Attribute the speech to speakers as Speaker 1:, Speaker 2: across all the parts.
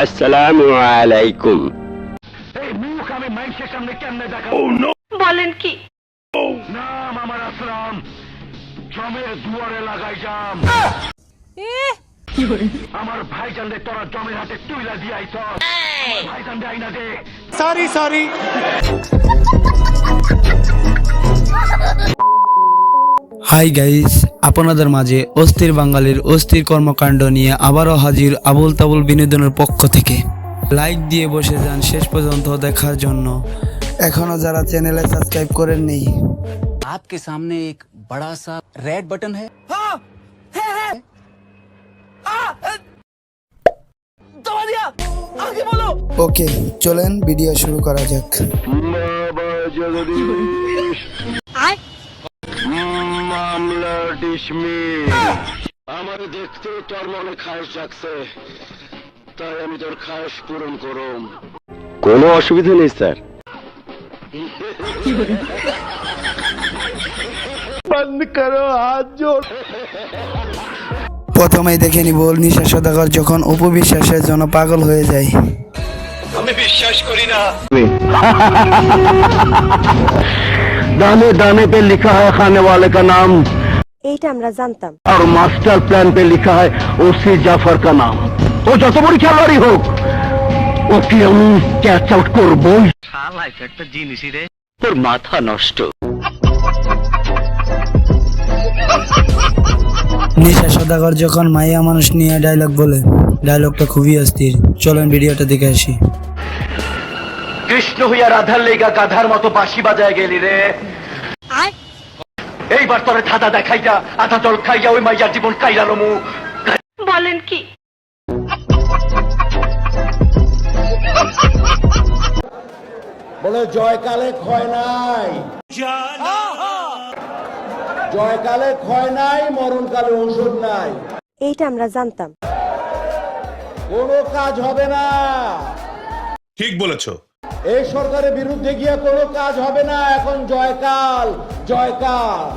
Speaker 1: আসসালামু আলাইকুম।
Speaker 2: এই মুখ আমি মানুষের সামনে কেমনে দেখাবো?
Speaker 1: Oh no!
Speaker 3: বলেন কি?
Speaker 2: নাম আমার আসলাম, জমের দুয়ারে লাগাই যাম। আমার ভাইজানরে তোরা জমের হাতে তুইলা দিয়াইছ। আমার ভাইজান দেয় না দে।
Speaker 4: সরি হাই গাইস, আপনাদের মাঝে অস্থির বাঙালির অস্থির কর্মকাণ্ড নিয়ে আবারও হাজির আবুল তাবুল বিনোদনের পক্ষ থেকে। লাইক দিয়ে বসে যান শেষ পর্যন্ত দেখার জন্য। এখনো যারা চ্যানেলে সাবস্ক্রাইব করেননি,
Speaker 5: आपके सामने एक बड़ा सा रेड बटन है। दबा दिया, आगे बोलो।
Speaker 4: ওকে চলেন ভিডিও শুরু করা যাক।
Speaker 2: বাবা জগদীশ, মামলা ডিসমিস। আমার দেখতে তোর মনে খাস জাগছে, তাই আমি তোর খাস পূরণ করুম।
Speaker 1: কোনো অসুবিধা নেই স্যার।
Speaker 2: বন্ধ করো, হাত জোড়।
Speaker 4: প্রথমেই দেখে নিব নিশা সওদাগর যখন উপবিশ্বাসের জন্য পাগল হয়ে যায়।
Speaker 2: আমি বিশ্বাস করি না। दाने दाने पे लिखा है खाने वाले का नाम,
Speaker 3: এইটা আমরা জানতাম।
Speaker 2: और मास्टर प्लान पे लिखा है ओसी जाफर का नाम। ও যত বড় খেলোয়াড়ই হোক, ওকে আমি ক্যাচ আউট করবো। শালা একটা জিনিসই রে, তোর মাথা নষ্ট।
Speaker 4: নিশা সওদাগর যখন মাইয়া মানুষ নিয়ে ডায়লগ বলে, ডায়লগটা খুবই অস্থির। চলেন ভিডিওটা দেখে আসি।
Speaker 2: কৃষ্ণ হইয়া রাধার লেগা গাধার মতো বাঁশি বাজায় গেলি রে। এইবার তোরে ধাঁধা দেখাইয়া আধা জল খাইয়া ওই মাইয়ার জীবন কাইলালো মু।
Speaker 3: বলেন কি?
Speaker 6: বলে জয়কালে ক্ষয় নাই, জয়কালে ক্ষয় নাই, মরণকালে ঔষধ নাই।
Speaker 3: এইটা আমরা জানতাম।
Speaker 6: কোনো কাজ হবে না,
Speaker 7: ঠিক বলেছো।
Speaker 6: এই সরকারের বিরুদ্ধে গিয়ে কোনো কাজ হবে না। এখন জয়কাল, জয়কাল।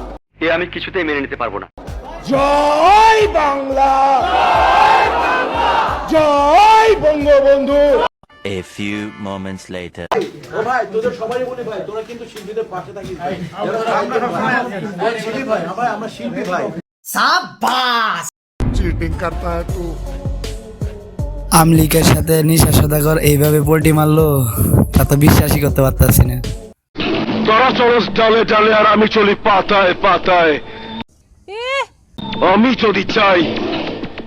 Speaker 2: এ আমি কিছুতেই মেনে নিতে পারবো না।
Speaker 6: জয় বাংলা, জয় Bangabandhu.
Speaker 8: A few moments later.
Speaker 6: ও ভাই, তোদের সবাই বলি ভাই, তোরা কিন্তু শিল্পীদের পাশে থাকিস ভাই। শিল্পী ভাই, আমরা শিল্পী ভাই।
Speaker 4: আমলিকের সাথে নিশা সওদাগর এইভাবে পোল্টি মারলো, তা তো বিশ্বাসই করতে পারতাছি না।
Speaker 2: তোরা চলস ডালে ডালে আর আমি চলি পাতায় পাতায়। আমি যদি চাই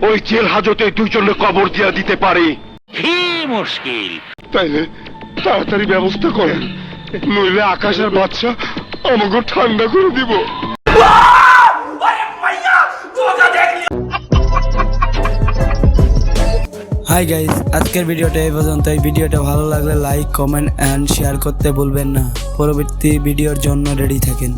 Speaker 2: ওই জেল হাজতে দুইজনে কবর দিয়া দিতে পারি।
Speaker 8: কি মুশকিল।
Speaker 2: তাইলে তাড়াতাড়ি ব্যবস্থা করেন, নইলে আকাশের বাদশা আমাকে ঠান্ডা করে দিব।
Speaker 4: হাই গাইস, আজকের ভিডিওটা এই পর্যন্ত। এই ভিডিওটা ভালো লাগলে লাইক, কমেন্ট এন্ড শেয়ার করতে ভুলবেন না। পরবর্তী ভিডিওর জন্য রেডি থাকেন।